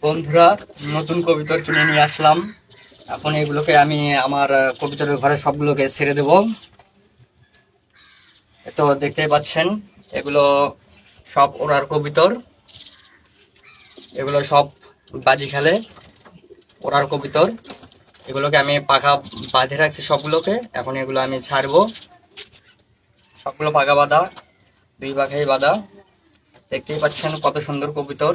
বন্ধুরা, নতুন কবিতর কিনে নিয়ে আসলাম। এখন এগুলোকে আমি আমার কবিতরের ঘরে সবগুলোকে ছেড়ে দেব। তো দেখতেই পাচ্ছেন, এগুলো সব ওড়ার কবিতর। এগুলো সব বাজি খেলে, ওড়ার কবিতর। এগুলোকে আমি পাখা বাঁধে রাখছি সবগুলোকে। এখন এগুলো আমি ছাড়বো। সবগুলো পাখা বাঁধা, দুই পাখাই বাঁধা। দেখতেই পাচ্ছেন কত সুন্দর কবিতর।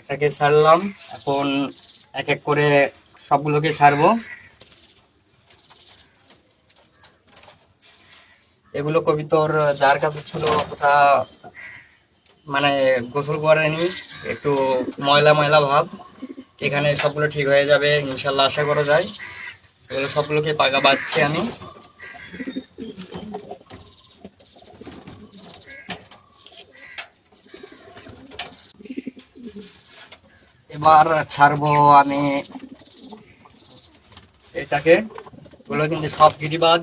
একটাকে ছাড়লাম, এখন এক এক করে সবগুলোকে ছাড়বো। এগুলো কবিতর যার কাছে ছিল ওটা মানে গোসল করেনি, একটু ময়লা ময়লা ভাব। এখানে সবগুলো ঠিক হয়ে যাবে ইনশাল্লাহ, আশা করা যায়। এগুলো সবগুলোকে পাকা বাঁধছি আমি। এবার ছাড়বো আমি এটাকে। এগুলো কিন্তু সব গিরিবাজ,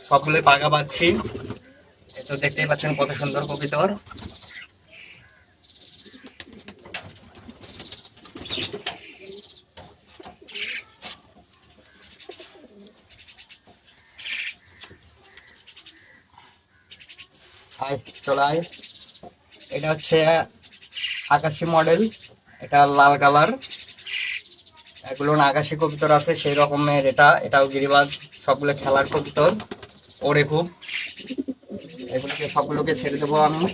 সবগুলো পাকা বাঁধছি। এ তো দেখতেই পাচ্ছেন কত সুন্দর কবিতর। আয়, চলে আয়। এটা হচ্ছে আকাশি মডেল, এটা লাল কালার। এগুলো না আকাশি কবুতর আছে সেই রকমের, এটাও গিরিবাজ। সবগুলো খেলার কবুতর, ওড়ে খুব। এগুলোকে সবগুলোকে ছেড়ে দেবো আমি।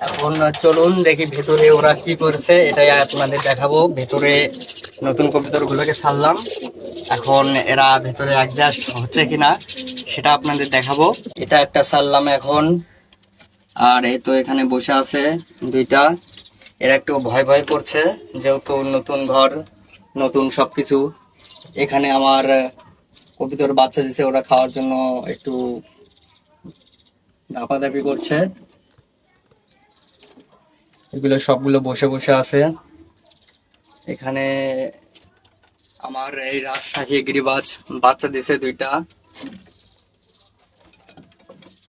এখন চলুন দেখি ভেতরে ওরা কি করছে, এটাই আপনাদের দেখাবো। ভেতরে নতুন কবুতর গুলোকে ছাড়লাম, এখন এরা ভেতরে অ্যাডজাস্ট হচ্ছে কিনা সেটা আপনাদের দেখাবো। এটা একটা ছাড়লাম এখন, আর এই তো এখানে বসে আছে দুইটা। এরা একটু ভয় ভয় করছে, যেহেতু নতুন ঘর, নতুন সবকিছু। এখানে আমার কবিতর বাচ্চা দিছে, ওরা খাওয়ার জন্য একটু দাপাদাপি করছে। এগুলো সবগুলো বসে বসে আছে এখানে। আমার এই রাজশাহী গিরিবাজ বাচ্চা দিছে দুইটা।